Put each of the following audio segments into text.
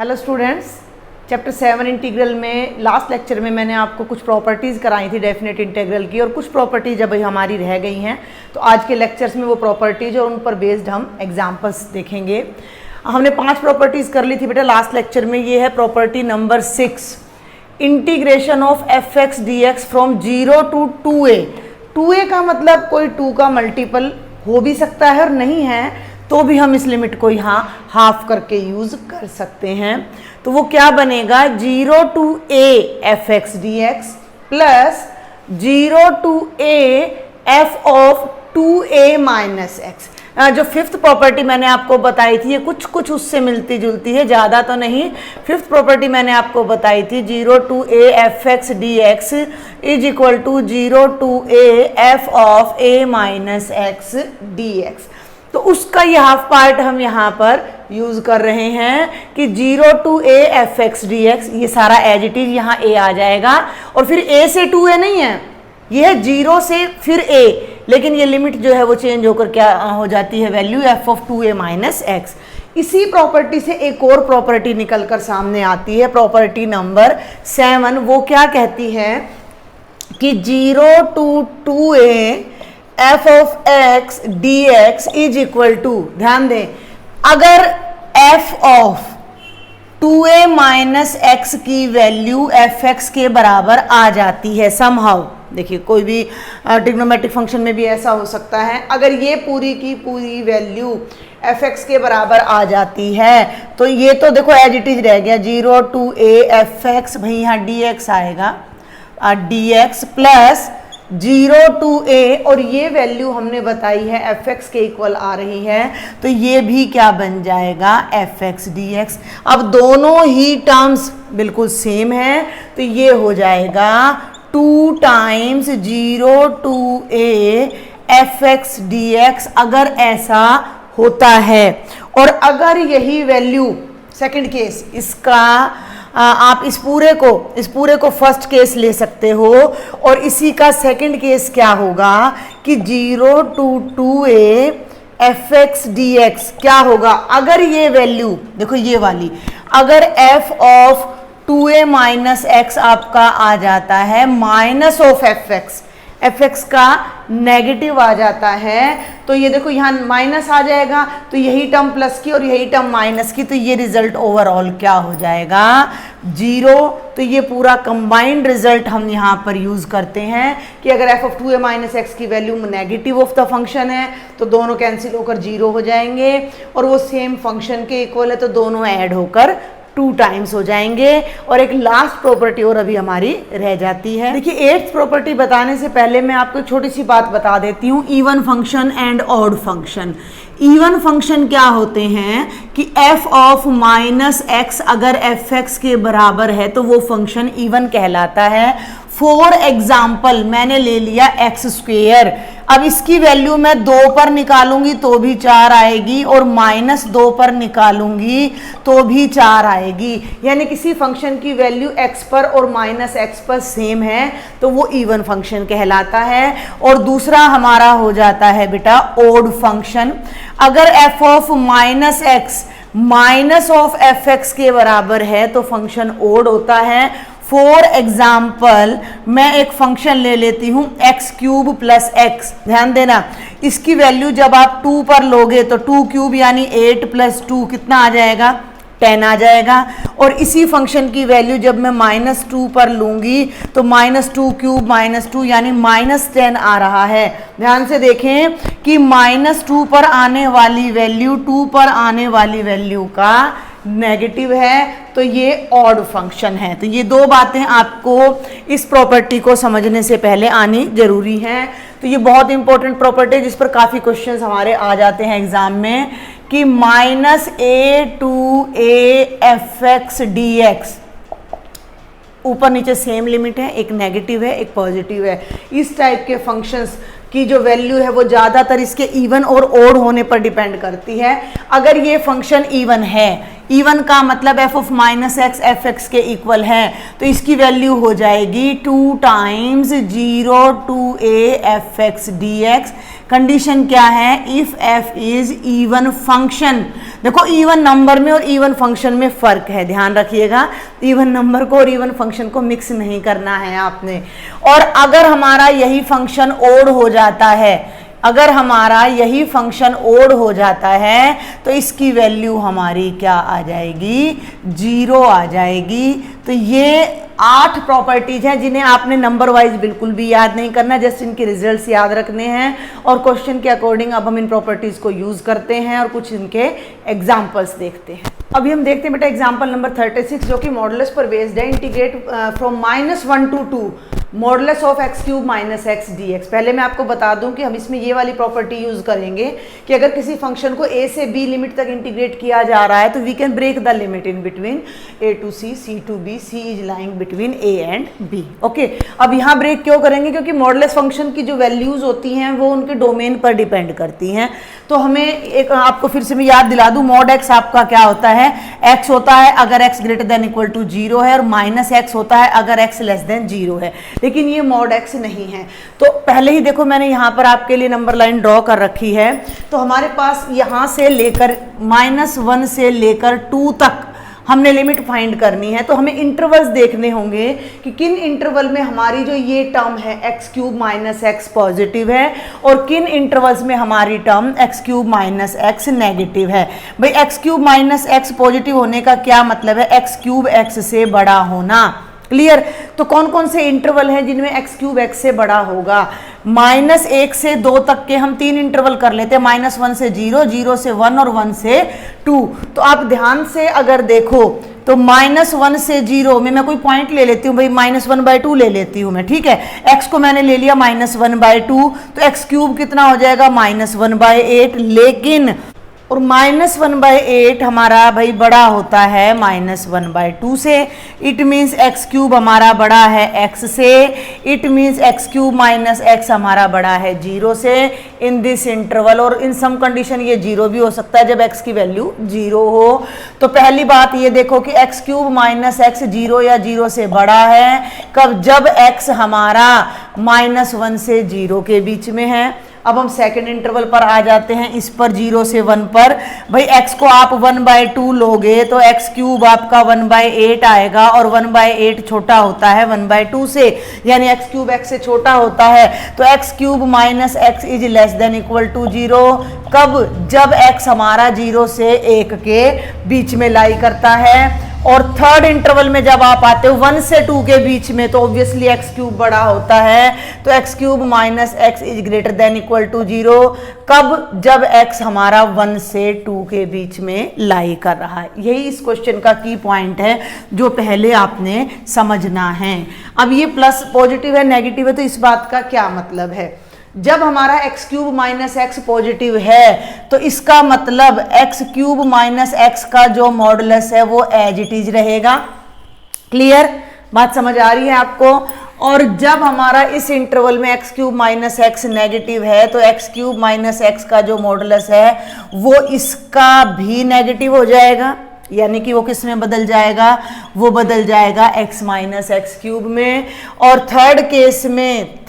Hello students, chapter 7 integral में last lecture में मैंने आपको कुछ प्रॉपर्टीज़ कराई थी डेफिनेट इंटीग्रल की, और कुछ प्रॉपर्टीज अभी हमारी रह गई हैं। तो आज के लेक्चर्स में वो प्रॉपर्टीज और उन पर बेस्ड हम एग्जांपल्स देखेंगे। हमने 5 प्रॉपर्टीज़ कर ली थी बेटा लास्ट लेक्चर में। ये है property number 6, integration of F x d x from 0 to 2a। 2a का मतलब कोई 2 का मल्टीपल हो भी सकता है और नहीं है तो भी हम इस लिमिट को यहाँ हाफ करके यूज कर सकते हैं। तो वो क्या बनेगा, 0 to a f x d x plus 0 to a f of 2a minus x. जो फिफ्थ प्रॉपर्टी मैंने आपको बताई थी ये कुछ उससे मिलती जुलती है, ज़्यादा तो नहीं। फिफ्थ प्रॉपर्टी मैंने आपको बताई थी 0 to a f x d x is equal to 0 to a f of a minus x d x. तो उसका ये हाफ पार्ट हम यहाँ पर यूज कर रहे हैं कि 0 to a f x d x, ये सारा एज इट इज यहाँ a आ जाएगा और फिर a से 2a नहीं है, ये है 0 से फिर a, लेकिन ये लिमिट जो है वो चेंज होकर क्या हो जाती है, value f of 2a minus x. इसी प्रॉपर्टी से एक और प्रॉपर्टी निकल कर सामने आती है, प्रॉपर्टी नंबर 7। वो क्या कहती है कि 0 to 2a f of x d x is equal to, ध्यान दें, अगर f of 2a minus x की वैल्यू एफ एक्स के बराबर आ जाती है समहाउ, देखिए कोई भी ट्रिग्नोमेट्रिक फंक्शन में भी ऐसा हो सकता है, अगर ये पूरी की पूरी वैल्यू एफ एक्स के बराबर आ जाती है तो ये तो देखो एज इट इज रह गया 0 to a एफ एक्स, भाई यहाँ डी एक्स आएगा, D x plus 0 to a, और ये वैल्यू हमने बताई है एफ एक्स के इक्वल आ रही है, तो ये भी क्या बन जाएगा, एफ एक्स डी एक्स। अब दोनों ही टर्म्स बिल्कुल सेम है तो ये हो जाएगा 2 times 0 to a f x d x, अगर ऐसा होता है। और अगर यही वैल्यू, सेकंड केस इसका, आप इस पूरे को फर्स्ट केस ले सकते हो और इसी का सेकंड केस क्या होगा कि 0 to 2a F x d x क्या होगा, अगर ये वैल्यू देखो ये वाली, अगर f of 2a minus x आपका आ जाता है माइनस ऑफ एफ एक्स का नेगेटिव आ जाता है, तो ये देखो यहाँ माइनस आ जाएगा, तो यही टर्म प्लस की और यही टर्म माइनस की, तो ये रिजल्ट ओवरऑल क्या हो जाएगा, 0। तो ये पूरा कंबाइंड रिजल्ट हम यहाँ पर यूज करते हैं कि अगर f of 2a minus x की value negative of the function है तो दोनों कैंसिल होकर 0 हो जाएंगे, और वो सेम फंक्शन के इक्वल है तो दोनों ऐड होकर 2 टाइम्स हो जाएंगे। और एक लास्ट प्रॉपर्टी और अभी हमारी रह जाती है। देखिए 8th प्रॉपर्टी बताने से पहले मैं आपको छोटी सी बात बता देती हूँ, even function and odd function. Even function क्या होते हैं कि f ऑफ माइनस एक्स अगर एफ एक्स के बराबर है तो वो फंक्शन इवन कहलाता है। फॉर एग्जाम्पल मैंने ले लिया एक्स स्क्वेयर, अब इसकी वैल्यू मैं 2 पर निकालूंगी तो भी 4 आएगी और माइनस 2 पर निकालूंगी तो भी 4 आएगी, यानी किसी फंक्शन की वैल्यू x पर और माइनस एक्स पर सेम है तो वो इवन फंक्शन कहलाता है। और दूसरा हमारा हो जाता है बेटा ओड फंक्शन, अगर f of minus x minus of F x के बराबर है तो फंक्शन ओड होता है। फॉर एग्जाम्पल मैं एक फंक्शन ले लेती हूँ एक्स क्यूब प्लस एक्स, ध्यान देना इसकी वैल्यू जब आप 2 पर लोगे तो 2 क्यूब यानी 8 प्लस 2 कितना आ जाएगा, 10 आ जाएगा। और इसी फंक्शन की वैल्यू जब मैं -2 पर लूंगी तो -2 क्यूब -2 यानी -10 आ रहा है। ध्यान से देखें कि -2 पर आने वाली वैल्यू 2 पर आने वाली वैल्यू का नेगेटिव है, तो ये ऑड फंक्शन है। तो ये 2 बातें आपको इस प्रॉपर्टी को समझने से पहले आनी जरूरी है। तो ये बहुत इंपॉर्टेंट प्रॉपर्टी है जिस पर काफ़ी क्वेश्चंस हमारे आ जाते हैं एग्जाम में कि -a to a f x d x, ऊपर नीचे सेम लिमिट है, एक नेगेटिव है एक पॉजिटिव है। इस टाइप के फंक्शंस की जो वैल्यू है वो ज़्यादातर इसके इवन और ओड होने पर डिपेंड करती है। अगर ये फंक्शन इवन है, इवन का मतलब F of minus x F x के इक्वल है, तो इसकी वैल्यू हो जाएगी 2 times 0 to a f x d x condition क्या है, if f is even function. देखो इवन नंबर में और इवन फंक्शन में फर्क है, ध्यान रखिएगा, इवन नंबर को और इवन फंक्शन को मिक्स नहीं करना है आपने। और अगर हमारा यही फंक्शन ओड हो जाता है, अगर हमारा यही फंक्शन ओड हो जाता है तो इसकी वैल्यू हमारी क्या आ जाएगी, 0 आ जाएगी। तो ये 8 प्रॉपर्टीज हैं जिन्हें आपने नंबर वाइज बिल्कुल भी याद नहीं करना, जस्ट इनके रिजल्ट्स याद रखने हैं और क्वेश्चन के अकॉर्डिंग अब हम इन प्रॉपर्टीज को यूज करते हैं और कुछ इनके एग्जाम्पल्स देखते हैं। अभी हम देखते हैं बेटा एग्जाम्पल नंबर 36 जो कि मॉडुलस पर बेस्ड है। Integrate from -1 to 2 modulus of x cube minus x d x. पहले मैं आपको बता दूं कि हम इसमें ये वाली प्रॉपर्टी यूज करेंगे कि अगर किसी फंक्शन को a से b लिमिट तक इंटीग्रेट किया जा रहा है तो we can break the limit in between a to c, c to b, c is lying between a and b। Okay, अब यहाँ ब्रेक क्यों करेंगे, क्योंकि मॉडुलस फंक्शन की जो वैल्यूज होती हैं वो उनके डोमेन पर डिपेंड करती हैं। तो हमें एक आपको फिर से मैं याद दिला दूं, मॉड x आपका क्या होता है, x होता है अगर x greater than equal to 0 है और माइनस x होता है अगर x लेस देन 0 है, लेकिन ये मॉड x नहीं है। तो पहले ही देखो मैंने यहाँ पर आपके लिए नंबर लाइन ड्रॉ कर रखी है। तो हमारे पास यहाँ से लेकर -1 से लेकर 2 तक हमने लिमिट फाइंड करनी है। तो हमें इंटरवल्स देखने होंगे कि किन इंटरवल में हमारी जो ये टर्म है x cube minus x positive है और किन इंटरवल्स में हमारी term x cube minus x negative है। भाई x cube minus x positive होने का क्या मतलब है, x क्यूब x से बड़ा होना। क्लियर। तो कौन कौन से इंटरवल हैं जिनमें x क्यूब x से बड़ा होगा, -1 से 2 तक के हम 3 इंटरवल कर लेते हैं, -1 से 0, 0 से 1 और 1 से 2। तो आप ध्यान से अगर देखो तो -1 से 0 में मैं कोई पॉइंट ले लेती हूँ भाई, -1/2 ले लेती हूँ मैं, ठीक है। x को मैंने ले लिया -1/2, तो x क्यूब कितना हो जाएगा -1/8, लेकिन और -1/8 हमारा भाई बड़ा होता है -1/2 से। इट मीन्स x क्यूब हमारा बड़ा है x से, it means x cube minus x हमारा बड़ा है 0 से इन दिस इंटरवल। और इन सम कंडीशन ये 0 भी हो सकता है जब x की वैल्यू 0 हो। तो पहली बात ये देखो कि x क्यूब माइनस x 0 या 0 से बड़ा है कब, जब x हमारा -1 से 0 के बीच में है। अब हम सेकंड इंटरवल पर आ जाते हैं, इस पर 0 से 1 पर। भाई x को आप 1/2 लोगे तो x क्यूब आपका 1/8 आएगा और 1/8 छोटा होता है 1/2 से, यानी x क्यूब x से छोटा होता है। तो x cube minus x is less than equal to 0 कब, जब x हमारा 0 से 1 के बीच में लाई करता है। और थर्ड इंटरवल में जब आप आते हो 1 से 2 के बीच में तो ऑब्वियसली x क्यूब बड़ा होता है, तो x cube minus x is greater than equal to 0 कब, जब x हमारा 1 से 2 के बीच में लाई कर रहा है। यही इस क्वेश्चन का की पॉइंट है जो पहले आपने समझना है। अब ये प्लस पॉजिटिव है नेगेटिव है, तो इस बात का क्या मतलब है, जब हमारा x cube minus x positive है तो इसका मतलब x क्यूब माइनस एक्स का जो मॉडुलस है वो एज इट इज रहेगा। क्लियर, बात समझ आ रही है आपको। और जब हमारा इस इंटरवल में x cube minus x negative है तो x क्यूब माइनस एक्स का जो मॉडुलस है वो इसका भी नेगेटिव हो जाएगा, यानी कि वो किस में बदल जाएगा, वो बदल जाएगा x माइनस एक्स क्यूब में। और थर्ड केस में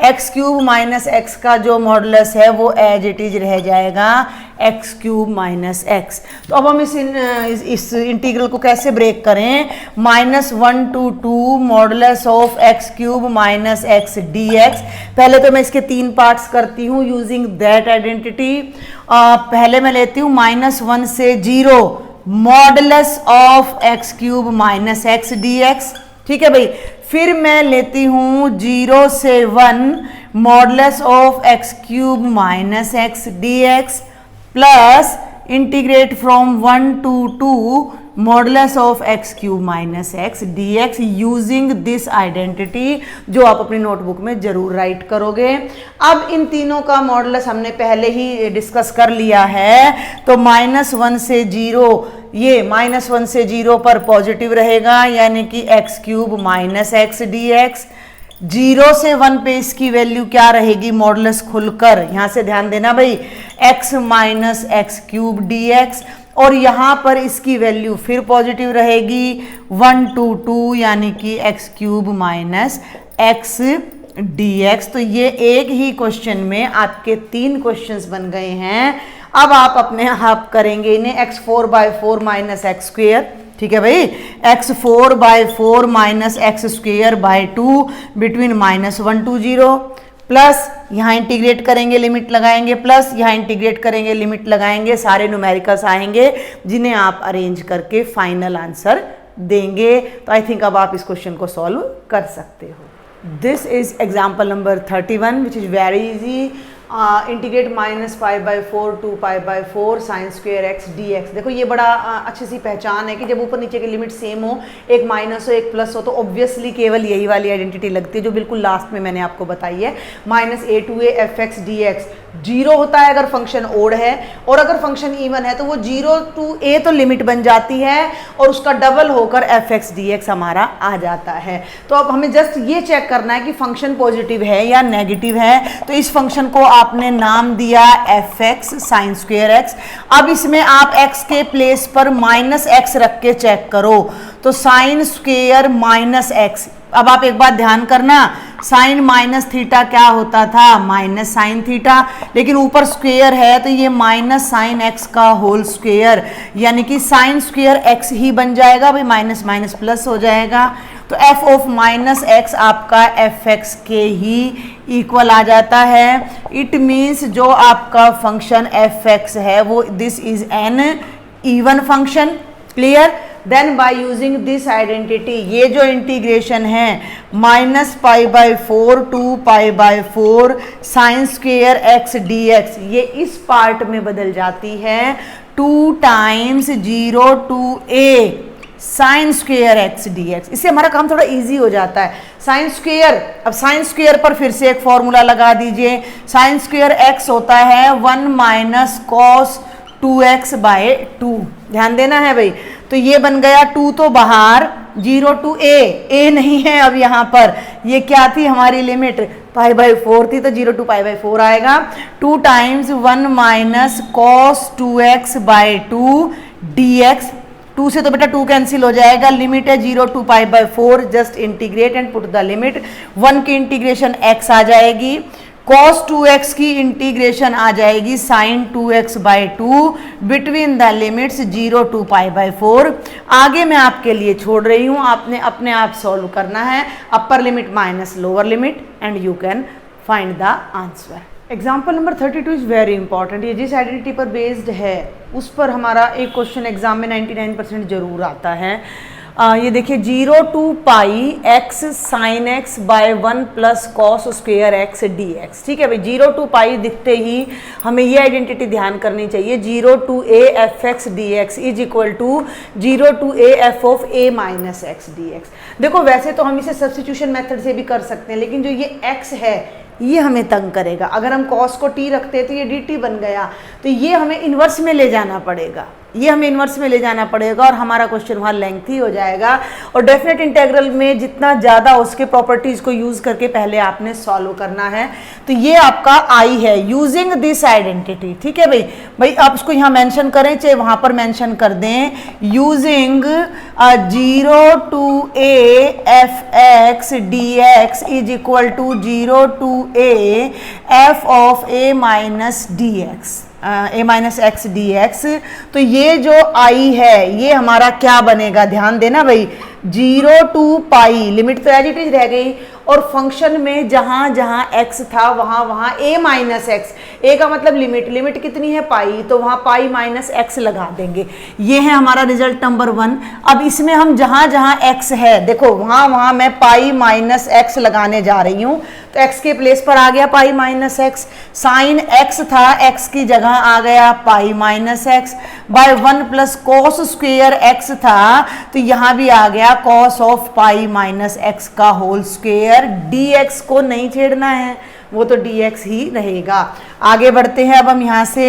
x क्यूब माइनस एक्स का जो मॉडुलस है वो एज इट इज रह जाएगा x क्यूब माइनस एक्स। तो अब हम इस इंटीग्रल को कैसे ब्रेक करें, -1 to 2 modulus of x cube minus x d x. पहले तो मैं इसके 3 पार्ट्स करती हूँ यूजिंग दैट आइडेंटिटी। पहले मैं लेती हूँ -1 से 0 modulus of x cube minus x d x, ठीक है भाई। फिर मैं लेती हूँ 0 से 1 modulus of x cube minus x d x plus integrate from 1 to 2 modulus of x cube minus x d x using this identity, जो आप अपनी नोटबुक में जरूर राइट करोगे। अब इन तीनों का मॉडुलस हमने पहले ही डिस्कस कर लिया है, तो -1 से 0, ये -1 से 0 पर पॉजिटिव रहेगा, यानी कि x cube minus x d x. 0 से 1 पे इसकी वैल्यू क्या रहेगी, मॉडुलस खुलकर, यहां से ध्यान देना भाई, x minus x cube D x. और यहां पर इसकी वैल्यू फिर पॉजिटिव रहेगी 1 to 2, यानी कि x cube minus x dx। तो ये एक ही क्वेश्चन में आपके 3 क्वेश्चंस बन गए हैं। अब आप अपने आप करेंगे इन्हें x4/4 माइनस एक्स स्क्वेयर, ठीक है भाई, x4/4 minus x square by 2 between -1 to 0, plus यहाँ इंटीग्रेट करेंगे लिमिट लगाएंगे, प्लस यहाँ इंटीग्रेट करेंगे लिमिट लगाएंगे, सारे न्यूमेरिकल्स आएंगे जिन्हें आप अरेंज करके फाइनल आंसर देंगे। तो आई थिंक अब आप इस क्वेश्चन को सॉल्व कर सकते हो। This is example number 31 which is very easy. Integrate -π/4 to π/4 sine square x dx। देखो ये बड़ा अच्छी सी पहचान है कि जब ऊपर नीचे की लिमिट सेम हो, एक माइनस हो एक प्लस हो, तो ऑब्वियसली केवल यही वाली आइडेंटिटी लगती है जो बिल्कुल लास्ट में मैंने आपको बताई है। -a to a fx dx 0 होता है अगर फंक्शन ओड है, और अगर फंक्शन इवन है तो वो 0 to a तो लिमिट बन जाती है और उसका डबल होकर fx dx हमारा आ जाता है। तो अब हमें जस्ट ये चेक करना है कि फंक्शन पॉजिटिव है या नेगेटिव है। तो इस फंक्शन को आपने नाम दिया fx साइन स्क्वेयर एक्स। अब इसमें आप x के प्लेस पर -x रख के चेक करो, तो साइन स्क्वेयर माइनस एक्स। अब आप एक बात ध्यान करना, साइन माइनस थीटा क्या होता था, माइनस साइन थीटा, लेकिन ऊपर स्क्वेयर है तो ये माइनस साइन एक्स का होल स्क्वेयर, यानी कि साइन स्क्वेयर एक्स ही बन जाएगा भाई, माइनस माइनस प्लस हो जाएगा। तो एफ ऑफ माइनस एक्स आपका एफ एक्स के ही इक्वल आ जाता है। इट मीन्स जो आपका फंक्शन एफ एक्स है वो this is an even function. Clear? Then by using this identity, ये जो इंटीग्रेशन है -π/4 to π/4 sine square x dx, ये इस पार्ट में बदल जाती है 2 times 0 to a sine square x dx। इससे हमारा काम थोड़ा इजी हो जाता है। साइन स्क्वेयर, अब साइन स्क्वेयर पर फिर से एक फॉर्मूला लगा दीजिए। साइन स्क्वेयर एक्स होता है 1 माइनस कॉस 2x/2। ध्यान देना है भाई। तो ये बन गया 2 तो बाहर, 0 to a नहीं है अब यहाँ पर। ये क्या थी हमारी लिमिट, π/4 थी, तो 0 to π/4 आएगा। 2 times 1 minus cos 2x/2 dx। 2 से तो बेटा 2 कैंसिल हो जाएगा। लिमिट है 0 to π/4, just integrate and put the limit. 1 की इंटीग्रेशन x आ जाएगी, cos 2x की इंटीग्रेशन आ जाएगी sin 2x/2 between the limits 0 to π/4। आगे मैं आपके लिए छोड़ रही हूँ, आपने अपने आप सॉल्व करना है। अपर limit minus lower limit and you can find the answer. Example number 32 is very important. ये जिस आइडेंटिटी पर बेस्ड है उस पर हमारा एक क्वेश्चन एग्जाम में 99% जरूर आता है। ये देखिए 0 to πx sin x by 1 plus cos square x dx। ठीक है भाई, 0 to π दिखते ही हमें ये आइडेंटिटी ध्यान करनी चाहिए। 0 to a f x dx is equal to 0 to a f of a minus x dx। देखो वैसे तो हम इसे सब्स्टिट्यूशन मेथड से भी कर सकते हैं, लेकिन जो ये x है ये हमें तंग करेगा। अगर हम कॉस को t रखते तो ये dt बन गया, तो ये हमें इन्वर्स में ले जाना पड़ेगा, ये हमें इन्वर्स में ले जाना पड़ेगा और हमारा क्वेश्चन वहाँ लेंथी हो जाएगा। और डेफिनेट इंटीग्रल में जितना ज़्यादा उसके प्रॉपर्टीज़ को यूज़ करके पहले आपने सॉल्व करना है। तो ये आपका आई है यूजिंग दिस आइडेंटिटी। ठीक है भाई, भाई आप उसको यहाँ मेंशन करें चाहे वहाँ पर मेंशन कर दें, using 0 to a f x dx is equal to 0 to a f of a minus dx, a minus x dx। तो ये जो आई है ये हमारा क्या बनेगा, ध्यान देना भाई। 0 to π लिमिट तो एज इट इज रह गई, और फंक्शन में जहां जहां x था वहां वहां a माइनस एक्स, a का मतलब लिमिट, लिमिट कितनी है पाई, तो वहां पाई माइनस एक्स लगा देंगे। ये है हमारा रिजल्ट नंबर 1। अब इसमें हम जहां जहां x है देखो वहां वहां मैं पाई माइनस एक्स लगाने जा रही हूं, तो x के प्लेस पर आ गया pi minus x. Sine x था, x की जगह आ गया pi minus x by 1 plus cos square x था, तो यहां भी आ गया cos of pi minus x का होल स्क्वेयर। dx को नहीं छेड़ना है, वो तो dx ही रहेगा। आगे बढ़ते हैं अब हम यहाँ से।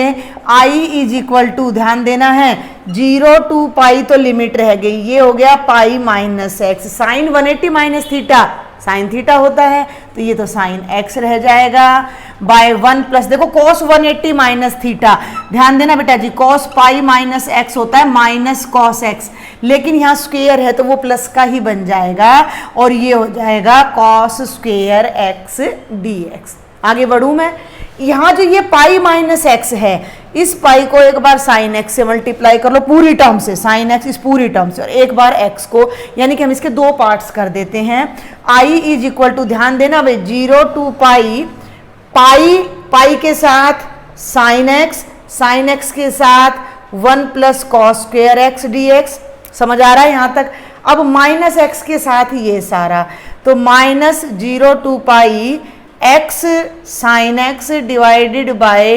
i इज इक्वल टू, ध्यान देना है, 0 to π तो लिमिट रह गई, ये हो गया pi minus x. Sine 180 minus theta sine theta होता है, तो ये तो साइन x रह जाएगा बाय 1 प्लस, देखो cos 180 माइनस थीटा, ध्यान देना बेटा जी, cos पाई माइनस x होता है माइनस cos x, लेकिन यहाँ स्क्वेयर है तो वो प्लस का ही बन जाएगा और ये हो जाएगा cos स्क्वेयर x dx। आगे बढ़ूं मैं, यहाँ जो ये पाई माइनस एक्स है, इस पाई को एक बार साइन एक्स से मल्टीप्लाई कर लो पूरी टर्म से, साइन एक्स इस पूरी टर्म से, और एक बार एक्स को, यानी कि हम इसके दो पार्ट्स कर देते हैं। आई इज इक्वल टू, ध्यान देना भाई, 0 टू पाई, पाई के साथ साइन एक्स के साथ 1 plus cos square x d x, समझ आ रहा है यहाँ तक। अब माइनस एक्स के साथ ये सारा, तो minus 0 to pi x sine x divided by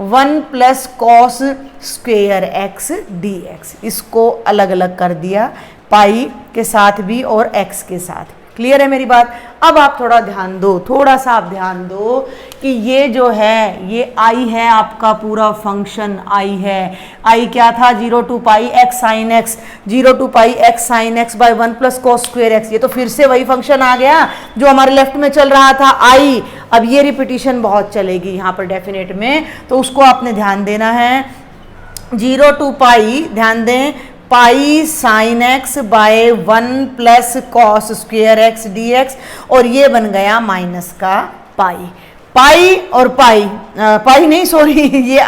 1 plus cos square x dx, इसको अलग अलग कर दिया पाई के साथ भी और x के साथ। क्लियर है मेरी बात। अब आप थोड़ा ध्यान दो, थोड़ा सा आप ध्यान दो कि ये जो है ये आई है, आपका पूरा फंक्शन आई है। आई क्या था, 0 to pi x sine x, 0 to pi x sine x by 1 plus cos square x, ये तो फिर से वही फंक्शन आ गया जो हमारे लेफ्ट में चल रहा था आई। अब ये रिपीटिशन बहुत चलेगी यहाँ पर डेफिनेट में, तो उसको आपने ध्यान देना है। 0 टू पाई, ध्यान दें, pi sine x by 1 plus cos square x d x, और ये बन गया माइनस का पाई और पाई नहीं सॉरी ये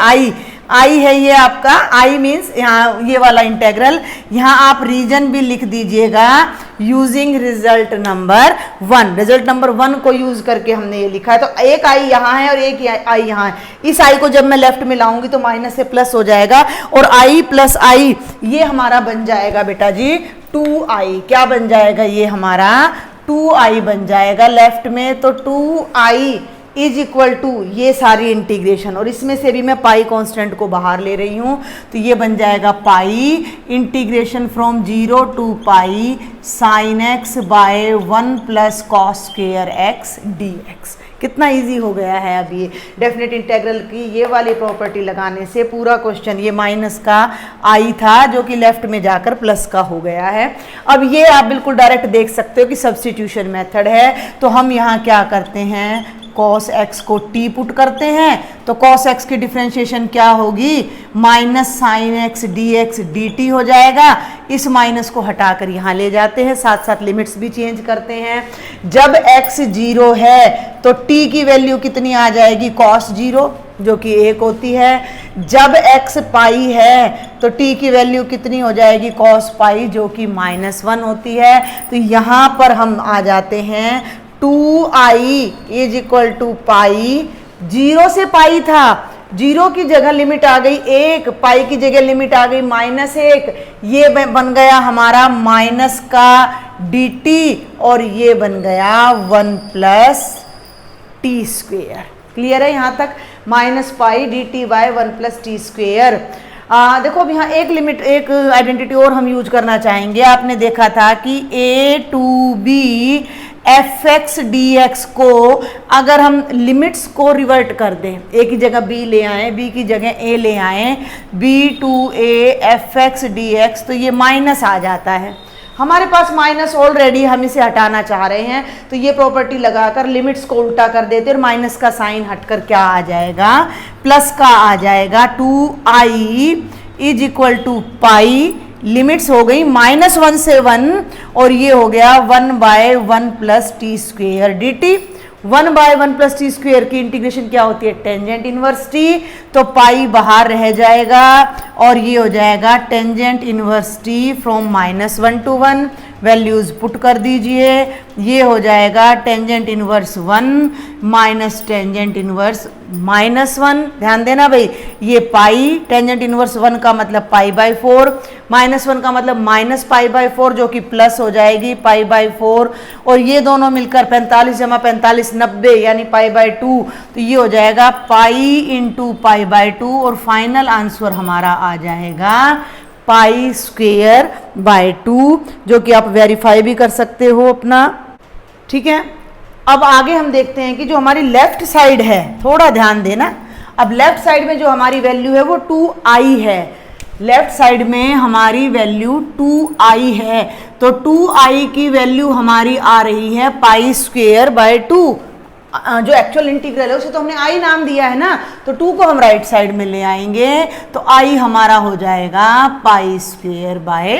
आई है, ये आपका आई मीन्स यहाँ ये वाला इंटेग्रल, यहाँ आप रीजन भी लिख दीजिएगा using result number 1। Result number 1 को यूज करके हमने ये लिखा है, तो एक आई यहाँ है और एक आई यहाँ है। इस आई को जब मैं लेफ्ट में लाऊंगी तो माइनस से प्लस हो जाएगा, और आई प्लस आई ये हमारा बन जाएगा बेटा जी 2i। क्या बन जाएगा, ये हमारा 2i बन जाएगा लेफ्ट में, तो 2i इज इक्वल टू ये सारी इंटीग्रेशन, और इसमें से भी मैं पाई कांस्टेंट को बाहर ले रही हूं, तो ये बन जाएगा pi integration from 0 to pi sine x by 1 plus cos square x d x. कितना इजी हो गया है। अब ये डेफिनेट इंटेग्रल की ये वाली प्रॉपर्टी लगाने से पूरा क्वेश्चन, ये माइनस का आई था जो कि लेफ्ट में जाकर प्लस का हो गया है। अब ये आप बिल्कुल डायरेक्ट देख सकते हो कि सब्स्टिट्यूशन मेथड है, तो हम यहाँ क्या करते हैं, cos x को t पुट करते हैं, तो cos x की डिफरेंशिएशन क्या होगी, minus sine x d x D T हो जाएगा। इस माइनस को हटाकर यहाँ ले जाते हैं, साथ साथ लिमिट्स भी चेंज करते हैं। जब x 0 है तो t की वैल्यू कितनी आ जाएगी, cos 0 जो कि 1 होती है। जब x पाई है तो t की वैल्यू कितनी हो जाएगी, cos पाई जो कि -1 होती है। तो यहाँ पर हम आ जाते हैं 2i इज इक्वल टू पाई, 0 से पाई था, 0 की जगह लिमिट आ गई 1, पाई की जगह लिमिट आ गई -1, ये बन गया हमारा माइनस का dt, और ये बन गया 1 प्लस टी स्क्वेयर। क्लियर है यहाँ तक, minus pi dt by 1 plus t square. देखो अब यहाँ एक लिमिट, एक आइडेंटिटी और हम यूज करना चाहेंगे। आपने देखा था कि a to b f x d x को अगर हम लिमिट्स को रिवर्ट कर दें, ए की जगह बी ले आए, बी की जगह ए ले आए, b to a f x d x, तो ये माइनस आ जाता है। हमारे पास माइनस ऑलरेडी, हम इसे हटाना चाह रहे हैं, तो ये प्रॉपर्टी लगाकर लिमिट्स को उल्टा कर देते और माइनस का साइन हटकर क्या आ जाएगा, प्लस का आ जाएगा। 2i is equal to pi, limits हो गई -1 से 1, और ये हो गया 1 by 1 plus t square d t. 1 by 1 plus t square की इंटीग्रेशन क्या होती है, टेंजेंट इनवर्स टी, तो पाई बाहर रह जाएगा और ये हो जाएगा tangent inverse t from -1 to 1। Values put कर दीजिए, ये हो जाएगा tangent inverse 1 minus tangent inverse -1। ध्यान देना भाई, ये पाई टेंजेंट इनवर्स 1 का मतलब पाई बाय 4, -1 का मतलब माइनस पाई बाय 4 जो कि प्लस हो जाएगी पाई बाय 4, और ये दोनों मिलकर 45 जमा 45 90 यानी पाई बाय 2, तो ये हो जाएगा पाई इंटू पाई बाय 2, और फाइनल आंसर हमारा आ जाएगा पाई स्क्वेयर बाय 2, जो कि आप वेरीफाई भी कर सकते हो अपना। ठीक है, अब आगे हम देखते हैं कि जो हमारी लेफ्ट साइड है, थोड़ा ध्यान देना। अब लेफ्ट साइड में जो हमारी वैल्यू है वो 2i है, लेफ्ट साइड में हमारी वैल्यू 2i है, तो 2i की वैल्यू हमारी आ रही है पाई स्क्वेयर बाय 2। जो एक्चुअल इंटीग्रल है उसे तो हमने आई नाम दिया है ना, तो 2 को हम राइट साइड में ले आएंगे तो आई हमारा हो जाएगा pi square by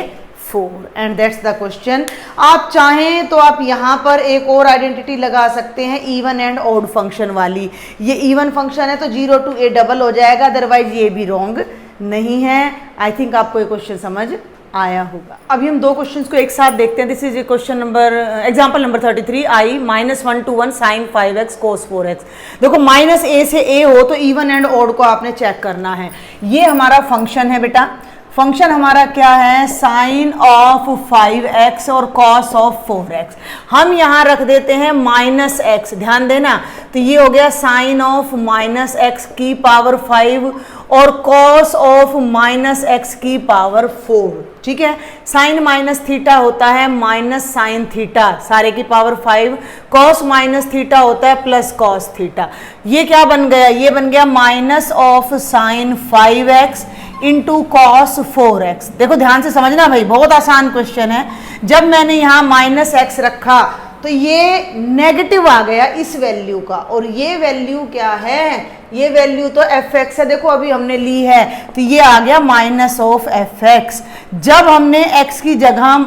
4 and that's the question. आप चाहें तो आप यहाँ पर एक और आइडेंटिटी लगा सकते हैं इवन एंड ऑड फंक्शन वाली। ये इवन फंक्शन है तो 0 to a डबल हो जाएगा, अदरवाइज ये भी रॉन्ग नहीं है। आई थिंक आपको ये क्वेश्चन समझ आया होगा। अभी हम 2 क्वेश्चंस को एक साथ देखते हैं। This is question number example number 33 I -1 to 1 sin 5x cos 4x। देखो माइनस a से a हो तो इवन एंड ऑड को आपने चेक करना है। ये हमारा फंक्शन है बेटा, फंक्शन हमारा क्या है, साइन ऑफ 5x और कॉस ऑफ 4x। हम यहाँ रख देते हैं -x, ध्यान देना, तो ये हो गया साइन ऑफ -x की पावर 5 और कॉस ऑफ -x की पावर 4। ठीक है, साइन माइनस थीटा होता है माइनस साइन थीटा सारे की पावर 5, कॉस माइनस थीटा होता है प्लस कॉस थीटा। ये क्या बन गया, ये बन गया minus of sine 5x into cos 4x। देखो ध्यान से समझना भाई, बहुत आसान क्वेश्चन है। जब मैंने यहाँ -x रखा तो ये नेगेटिव आ गया इस वैल्यू का, और ये वैल्यू क्या है, ये वैल्यू तो fx है, देखो अभी हमने ली है, तो ये आ गया माइनस ऑफ fx। जब हमने x की जगह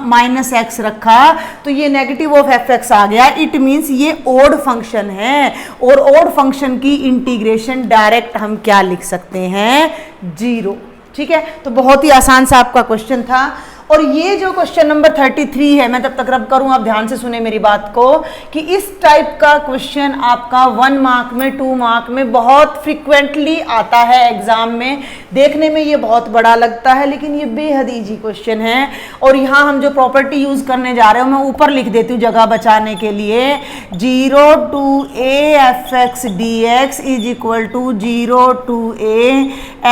-x रखा तो ये नेगेटिव ऑफ fx आ गया। इट मीन्स ये ओड फंक्शन है, और ओड फंक्शन की इंटीग्रेशन डायरेक्ट हम क्या लिख सकते हैं, 0। ठीक है, तो बहुत ही आसान सा आपका क्वेश्चन था। और ये जो क्वेश्चन नंबर 33 है, मैं तब तक रब करूं, आप ध्यान से सुने मेरी बात को, कि इस टाइप का क्वेश्चन आपका 1 मार्क में 2 मार्क में बहुत फ्रिक्वेंटली आता है एग्जाम में। देखने में ये बहुत बड़ा लगता है लेकिन ये बेहद ईजी क्वेश्चन है। और यहाँ हम जो प्रॉपर्टी यूज करने जा रहे हो मैं ऊपर लिख देती हूँ जगह बचाने के लिए, 0 to a fx dx is equal to 0 to a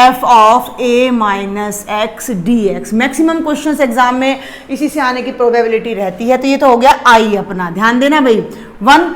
f of a minus x dx। Maximum question exam में इसी से आने की प्रोबेबिलिटी रहती है। तो ये तो हो गया आई अपना, ध्यान देना भाई 1।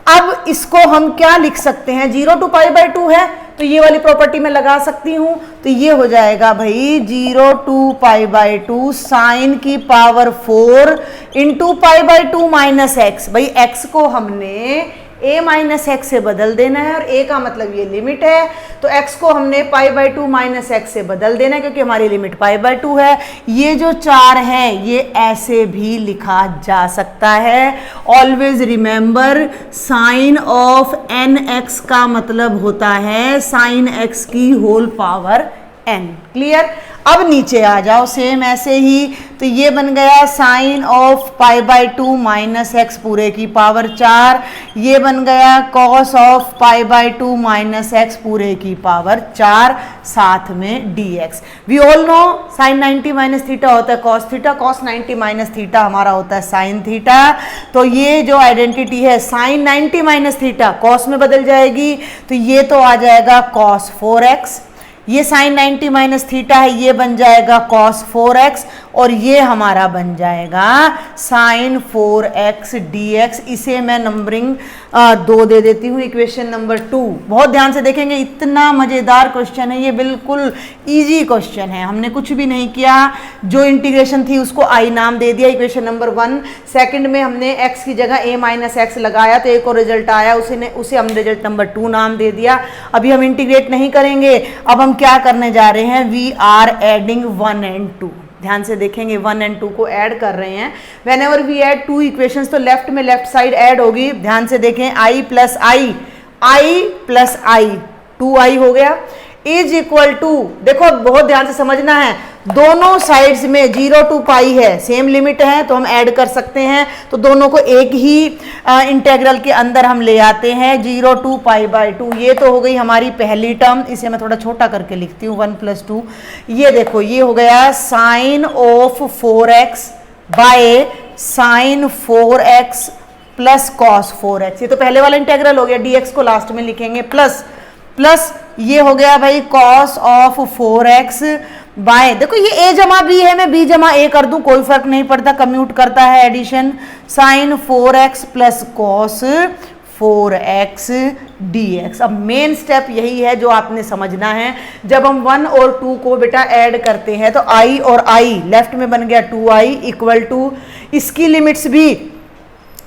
अब इसको हम क्या लिख सकते हैं, 0 to π/2 है तो ये वाली प्रॉपर्टी मैं लगा सकती हूं, तो ये हो जाएगा भाई 0 to π/2 साइन की पावर 4 इंटू π/2 माइनस एक्स। भाई एक्स को हमने a माइनस एक्स से बदल देना है, और a का मतलब ये लिमिट है, तो x को हमने π/2 माइनस एक्स से बदल देना है क्योंकि हमारी लिमिट π/2 है। ये जो 4 है ये ऐसे भी लिखा जा सकता है। Always remember sine of nx का मतलब होता है साइन x की होल पावर n। क्लियर, अब नीचे आ जाओ सेम ऐसे ही, तो ये बन गया साइन ऑफ π/2 माइनस एक्स पूरे की पावर 4, ये बन गया कॉस ऑफ π/2 माइनस एक्स पूरे की पावर 4 साथ में dx। We all know sine 90 minus theta होता है cos theta, cos 90 minus theta हमारा होता है साइन थीटा। तो ये जो आइडेंटिटी है साइन 90 माइनस थीटा कॉस में बदल जाएगी, तो ये तो आ जाएगा कॉस 4x, ये साइन 90 माइनस थीटा है ये बन जाएगा कॉस 4x, और ये हमारा बन जाएगा साइन 4x dx। इसे मैं नंबरिंग 2 दे देती हूँ, इक्वेशन नंबर 2। बहुत ध्यान से देखेंगे, इतना मज़ेदार क्वेश्चन है ये, बिल्कुल इजी क्वेश्चन है। हमने कुछ भी नहीं किया, जो इंटीग्रेशन थी उसको आई नाम दे दिया, इक्वेशन नंबर 1। सेकंड में हमने x की जगह a माइनस एक्स लगाया तो एक और रिजल्ट आया, उसे हमने रिजल्ट नंबर 2 नाम दे दिया। अभी हम इंटीग्रेट नहीं करेंगे, अब हम क्या करने जा रहे हैं, वी आर एडिंग 1 and 2। ध्यान से देखेंगे 1 and 2 को ऐड कर रहे हैं। Whenever we add 2 equations तो लेफ्ट में लेफ्ट साइड ऐड होगी। ध्यान से देखें i plus i, i plus i, 2i हो गया इज इक्वल टू, देखो बहुत ध्यान से समझना है, दोनों साइड्स में 0 to π है, सेम लिमिट है तो हम ऐड कर सकते हैं। तो दोनों को एक ही इंटेग्रल के अंदर हम ले आते हैं, 0 to π/2। ये तो हो गई हमारी पहली टर्म, इसे मैं थोड़ा छोटा करके लिखती हूँ 1 + 2। ये देखो ये हो गया sine of 4x by sine 4x plus cos 4x। ये तो पहले वाला इंटेग्रल हो गया, dx को लास्ट में लिखेंगे, प्लस ये हो गया भाई कॉस ऑफ 4x बाय, देखो ये a जमा b है, मैं b जमा a कर दूं कोई फर्क नहीं पड़ता, कम्यूट करता है addition, sine 4x plus cos 4x dx। अब मेन स्टेप यही है जो आपने समझना है। जब हम 1 और 2 को बेटा ऐड करते हैं तो i और i लेफ्ट में बन गया 2i इक्वल टू, इसकी लिमिट्स भी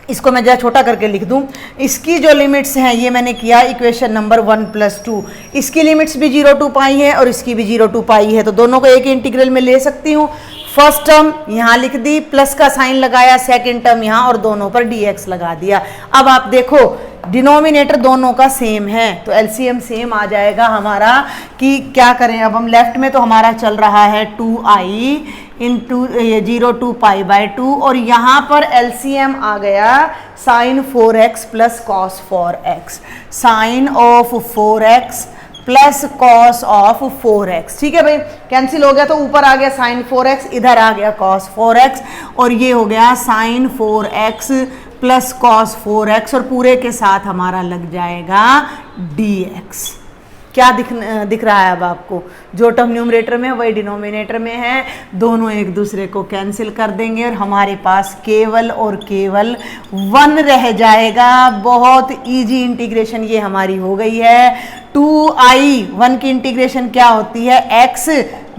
इसको मैं जरा छोटा करके लिख दूं। इसकी जो लिमिट्स हैं ये मैंने किया इक्वेशन नंबर 1+2। इसकी लिमिट्स भी 0 to पाई है और इसकी भी 0 to पाई है, तो दोनों को एक ही इंटीग्रल में ले सकती हूँ। फर्स्ट टर्म यहाँ लिख दी, प्लस का साइन लगाया, सेकंड टर्म यहाँ और दोनों पर dx लगा दिया। अब आप देखो डिनोमिनेटर दोनों का सेम है तो एलसीएम सेम आ जाएगा हमारा। कि क्या करें अब हम, लेफ्ट में तो हमारा चल रहा है 2i इंटू 0 to π/2 और यहाँ पर एलसीएम आ गया sine 4x plus cos 4x, sine of 4x plus cos of 4x। ठीक है भाई, कैंसिल हो गया तो ऊपर आ गया साइन 4x, इधर आ गया कॉस 4x और ये हो गया sine 4x plus cos 4x और पूरे के साथ हमारा लग जाएगा dx। क्या दिख रहा है अब आपको, जो टर्म न्यूमरेटर में वही डिनोमिनेटर में है, दोनों एक दूसरे को कैंसिल कर देंगे और हमारे पास केवल और केवल 1 रह जाएगा। बहुत इजी इंटीग्रेशन ये हमारी हो गई है। 2i 1 की इंटीग्रेशन क्या होती है, x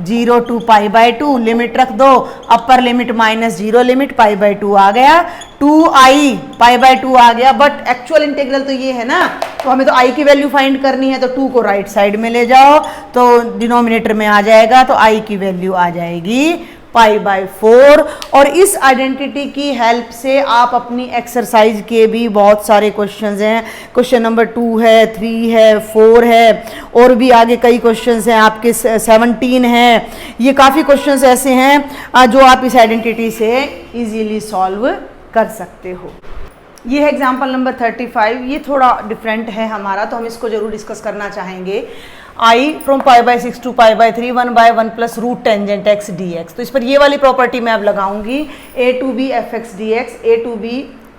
0 to π/2, लिमिट रख दो, अपर लिमिट -0 लिमिट π/2 आ गया, 2i π/2 आ गया। बट एक्चुअल इंटीग्रल तो ये है ना, तो हमें तो i की वैल्यू फाइंड करनी है, तो 2 को राइट साइड में ले जाओ तो डिनोमिनेटर में आ जाएगा, तो i की वैल्यू आ जाएगी π/4। और इस आइडेंटिटी की हेल्प से आप अपनी एक्सरसाइज के भी बहुत सारे क्वेश्चंस हैं, क्वेश्चन नंबर 2 है, 3 है, 4 है और भी आगे कई क्वेश्चंस हैं आपके 17 हैं। ये काफ़ी क्वेश्चंस ऐसे हैं जो आप इस आइडेंटिटी से इजीली सॉल्व कर सकते हो। ये है एग्जाम्पल नंबर 35। ये थोड़ा डिफरेंट है हमारा, तो हम इसको जरूर डिस्कस करना चाहेंगे। i from π/6 to π/3 1/1 plus root tangent x dx। तो इस पर ये वाली प्रॉपर्टी मैं अब लगाऊंगी, a to b fx dx, a to b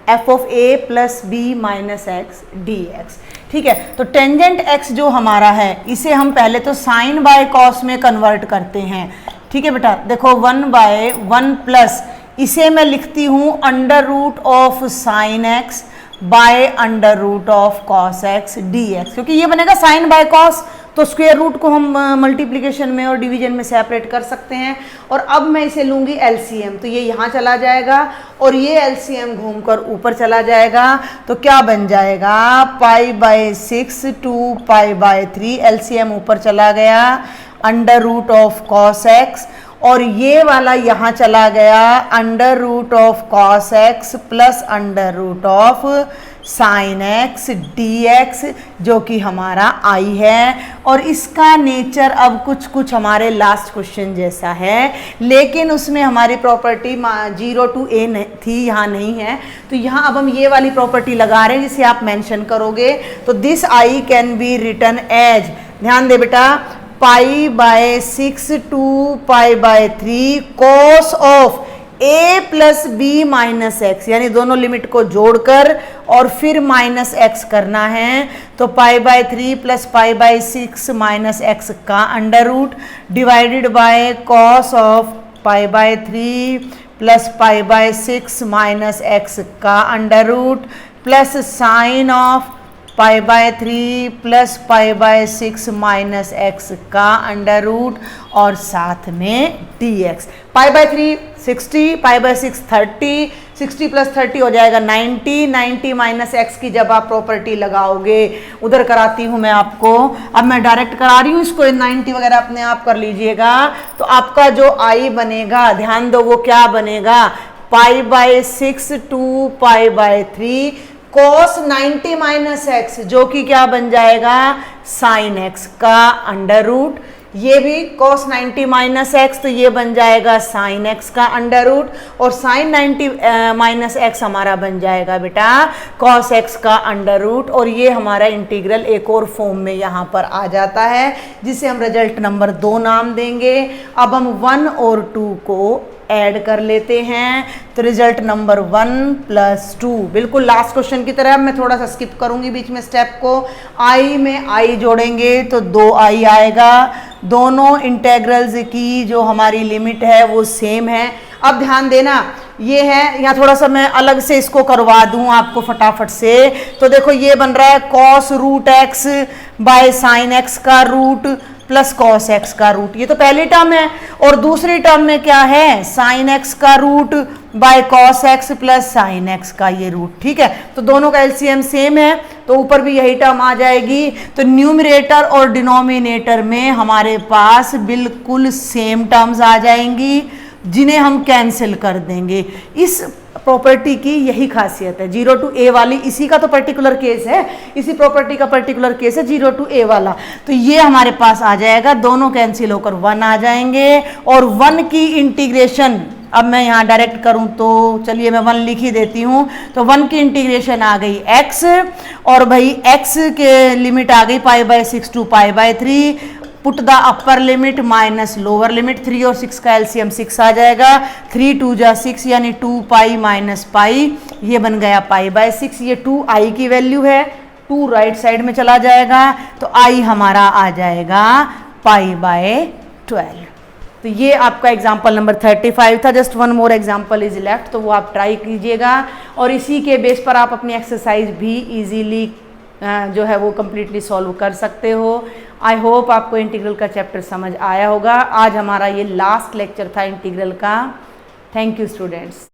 f of a plus b minus x dx। ठीक है, तो टेंजेंट x जो हमारा है इसे हम पहले तो साइन बाय कॉस में कन्वर्ट करते हैं। ठीक है बेटा, देखो 1/1 प्लस इसे मैं लिखती हूँ under root of sine x by under root of cos x dx, क्योंकि ये बनेगा साइन बाय कॉस, तो स्क्वायर रूट को हम मल्टीप्लिकेशन में और डिवीजन में सेपरेट कर सकते हैं। और अब मैं इसे लूंगी एलसीएम, तो ये यहाँ चला जाएगा और ये एलसीएम घूमकर ऊपर चला जाएगा, तो क्या बन जाएगा π/6 to π/3, एलसीएम ऊपर चला गया under root of cos x और ये वाला यहाँ चला गया under root of cos x plus under root of sine x dx, जो कि हमारा i है। और इसका नेचर अब कुछ हमारे लास्ट क्वेश्चन जैसा है, लेकिन उसमें हमारी प्रॉपर्टी 0 to a थी, यहाँ नहीं है, तो यहाँ अब हम ये वाली प्रॉपर्टी लगा रहे हैं जिसे आप मेंशन करोगे। तो this i can be written as, ध्यान दे बेटा, π/6 to π/3 cos of a plus b minus x, यानी दोनों लिमिट को जोड़कर और फिर माइनस एक्स करना है। तो π/3 प्लस π/6 माइनस एक्स का under root divided by cos of π/3 plus π/6 minus x का under root plus sine of π/3 plus π/6 minus x का अंडर रूट और साथ में dx। π/3 60, π/6 30, 60 प्लस 30 हो जाएगा 90, 90 माइनस एक्स की जब आप प्रॉपर्टी लगाओगे, उधर कराती हूँ मैं आपको, अब मैं डायरेक्ट करा रही हूँ इसको, 90 वगैरह अपने आप कर लीजिएगा। तो आपका जो i बनेगा, ध्यान दो वो क्या बनेगा, π/6 to π/3 cos 90 माइनस एक्स, जो कि क्या बन जाएगा साइन एक्स का अंडर रूट, ये भी cos 90 माइनस एक्स, तो ये बन जाएगा साइन एक्स का अंडर रूट और साइन 90 माइनस एक्स हमारा बन जाएगा बेटा cos एक्स का अंडर रूट। और ये हमारा इंटीग्रल एक और फॉर्म में यहाँ पर आ जाता है जिसे हम रिजल्ट नंबर 2 नाम देंगे। अब हम 1 और 2 को ऐड कर लेते हैं, तो रिजल्ट नंबर 1 प्लस 2, बिल्कुल लास्ट क्वेश्चन की तरह। मैं थोड़ा सा स्किप करूंगी बीच में स्टेप को। i में i जोड़ेंगे तो 2i आएगा, दोनों इंटेग्रल्स की जो हमारी लिमिट है वो सेम है। अब ध्यान देना, ये है, यहाँ थोड़ा सा मैं अलग से इसको करवा दूं आपको फटाफट से। तो देखो ये बन रहा है cos root x by sine x का रूट प्लस कॉस एक्स का रूट, ये तो पहली टर्म है। और दूसरी टर्म में क्या है, साइन एक्स का root by cos x plus sine x का ये रूट, ठीक है। तो दोनों का एलसीएम सेम है, तो ऊपर भी यही टर्म आ जाएगी। तो न्यूमरेटर और डिनोमिनेटर में हमारे पास बिल्कुल सेम टर्म्स आ जाएंगी, जिन्हें हम कैंसिल कर देंगे। इस प्रॉपर्टी की यही खासियत है, 0 to a वाली, इसी का तो पर्टिकुलर केस है, इसी प्रॉपर्टी का पर्टिकुलर केस है 0 to a वाला। तो ये हमारे पास आ जाएगा, दोनों कैंसिल होकर 1 आ जाएंगे। और 1 की इंटीग्रेशन अब मैं यहाँ डायरेक्ट करूँ तो चलिए मैं 1 लिख ही देती हूँ। तो 1 की इंटीग्रेशन आ गई x, और भाई x के लिमिट आ गई π/6 to π/3, put the upper limit minus lower limit, 3 और 6 का एलसीएम 6 आ जाएगा, 3 2 जा 6 यानी 2 पाई माइनस पाई, ये बन गया π/6। ये 2 i की वैल्यू है, 2 राइट साइड में चला जाएगा, तो i हमारा आ जाएगा π/12। तो ये आपका एग्जाम्पल नंबर 35 था। Just 1 more example is left, तो वो आप ट्राई कीजिएगा और इसी के बेस पर आप अपनी एक्सरसाइज भी इजीली जो है वो कम्प्लीटली सॉल्व कर सकते हो। आई होप आपको इंटीग्रल का चैप्टर समझ आया होगा। आज हमारा ये लास्ट लेक्चर था इंटीग्रल का। Thank you students.